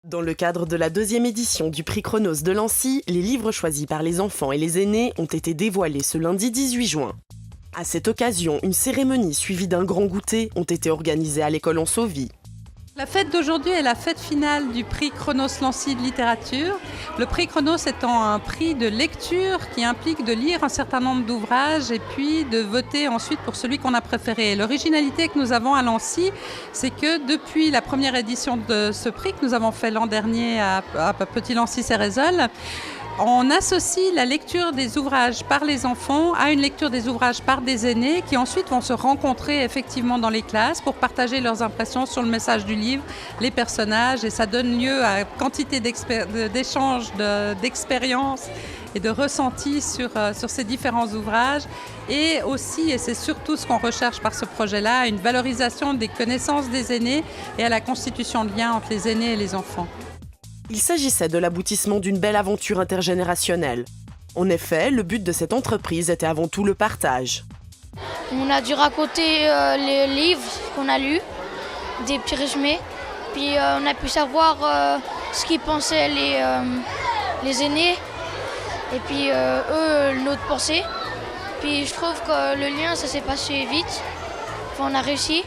Dans le cadre de la deuxième édition du prix Chronos de Lancy, les livres choisis par les enfants et les aînés ont été dévoilés ce lundi 18 juin. À cette occasion, une cérémonie suivie d'un grand goûter ont été organisées à l'école Ansovie. La fête d'aujourd'hui est la fête finale du prix Chronos Lancy de littérature. Le prix Chronos étant un prix de lecture qui implique de lire un certain nombre d'ouvrages et puis de voter ensuite pour celui qu'on a préféré. L'originalité que nous avons à Lancy, c'est que depuis la première édition de ce prix que nous avons fait l'an dernier à Petit Lancy-Cérézol, on associe la lecture des ouvrages par les enfants à une lecture des ouvrages par des aînés qui ensuite vont se rencontrer effectivement dans les classes pour partager leurs impressions sur le message du livre, les personnages, et ça donne lieu à quantité d'échanges, d'expériences et de ressentis sur ces différents ouvrages, et aussi, et c'est surtout ce qu'on recherche par ce projet-là, une valorisation des connaissances des aînés et à la constitution de liens entre les aînés et les enfants. Il s'agissait de l'aboutissement d'une belle aventure intergénérationnelle. En effet, le but de cette entreprise était avant tout le partage. On a dû raconter les livres qu'on a lus, des petits résumés, puis on a pu savoir ce qu'ils pensaient les aînés, et puis eux, notre pensée. Puis je trouve que le lien, ça s'est passé vite. Enfin, on a réussi,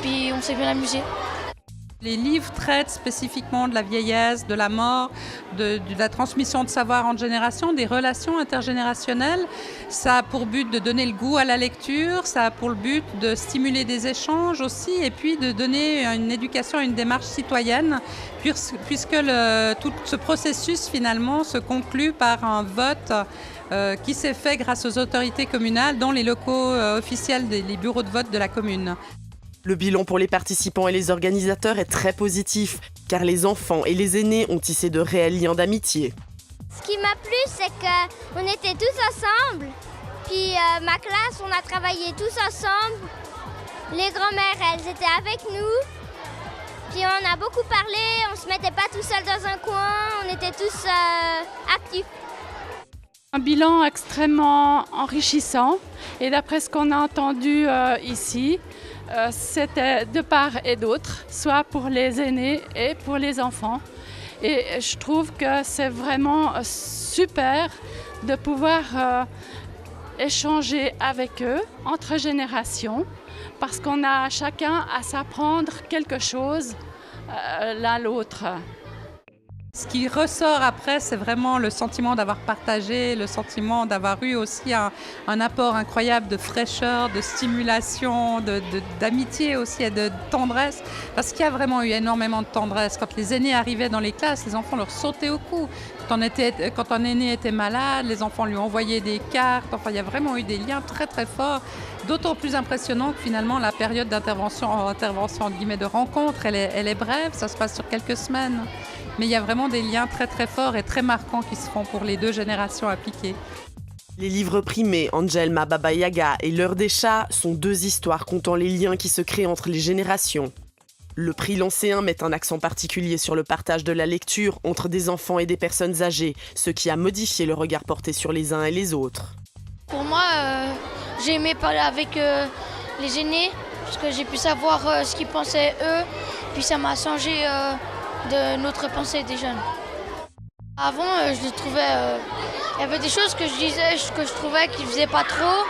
puis on s'est bien amusé. Les livres traitent spécifiquement de la vieillesse, de la mort, de la transmission de savoir entre générations, des relations intergénérationnelles. Ça a pour but de donner le goût à la lecture, ça a pour le but de stimuler des échanges aussi, et puis de donner une éducation, une démarche citoyenne, puisque tout ce processus finalement se conclut par un vote qui s'est fait grâce aux autorités communales dans les locaux officiels des bureaux de vote de la commune. Le bilan pour les participants et les organisateurs est très positif, car les enfants et les aînés ont tissé de réels liens d'amitié. Ce qui m'a plu, c'est qu'on était tous ensemble. Puis ma classe, on a travaillé tous ensemble. Les grand-mères, elles étaient avec nous. Puis on a beaucoup parlé, on se mettait pas tout seul dans un coin, on était tous actifs. Un bilan extrêmement enrichissant, et d'après ce qu'on a entendu ici, c'était de part et d'autre, soit pour les aînés et pour les enfants. Et je trouve que c'est vraiment super de pouvoir échanger avec eux entre générations, parce qu'on a chacun à s'apprendre quelque chose l'un l'autre. Ce qui ressort après, c'est vraiment le sentiment d'avoir partagé, le sentiment d'avoir eu aussi un apport incroyable de fraîcheur, de stimulation, d'amitié aussi et de tendresse. Parce qu'il y a vraiment eu énormément de tendresse. Quand les aînés arrivaient dans les classes, les enfants leur sautaient au cou. Quand un aîné était malade, les enfants lui envoyaient des cartes. Enfin, il y a vraiment eu des liens très très forts. D'autant plus impressionnant que finalement la période d'intervention entre guillemets de rencontre, elle est brève, ça se passe sur quelques semaines. Mais il y a vraiment des liens très très forts et très marquants qui se font pour les deux générations appliquées. Les livres primés Angelma Baba Yaga et L'heure des chats sont deux histoires comptant les liens qui se créent entre les générations. Le prix Lancéen met un accent particulier sur le partage de la lecture entre des enfants et des personnes âgées, ce qui a modifié le regard porté sur les uns et les autres. Pour moi, j'ai aimé parler avec les aînés, parce que j'ai pu savoir ce qu'ils pensaient eux, puis ça m'a changé de notre pensée des jeunes. Avant, je les trouvais, il y avait des choses que je disais, que je trouvais qu'ils faisaient pas trop.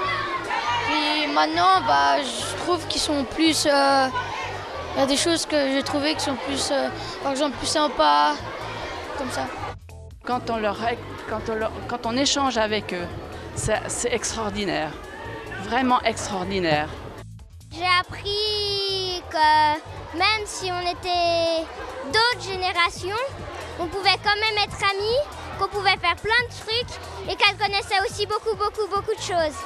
Puis maintenant, je trouve qu'ils sont plus, il y a des choses que j'ai trouvées qui sont plus, par exemple, plus sympas, comme ça. Quand on échange avec eux, c'est extraordinaire, vraiment extraordinaire. J'ai appris que même si on était d'autres générations, on pouvait quand même être amis, qu'on pouvait faire plein de trucs et qu'elles connaissaient aussi beaucoup de choses.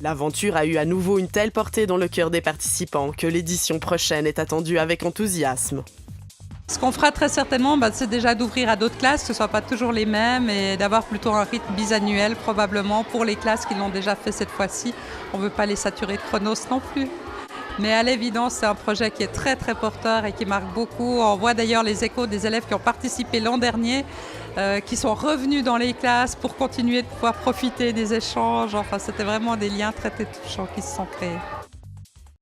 L'aventure a eu à nouveau une telle portée dans le cœur des participants que l'édition prochaine est attendue avec enthousiasme. Ce qu'on fera très certainement, c'est déjà d'ouvrir à d'autres classes, que ce ne soit pas toujours les mêmes, et d'avoir plutôt un rythme bisannuel probablement pour les classes qui l'ont déjà fait cette fois-ci. On ne veut pas les saturer de chronos non plus. Mais à l'évidence, c'est un projet qui est très très porteur et qui marque beaucoup. On voit d'ailleurs les échos des élèves qui ont participé l'an dernier, qui sont revenus dans les classes pour continuer de pouvoir profiter des échanges. Enfin, c'était vraiment des liens très touchants qui se sont créés.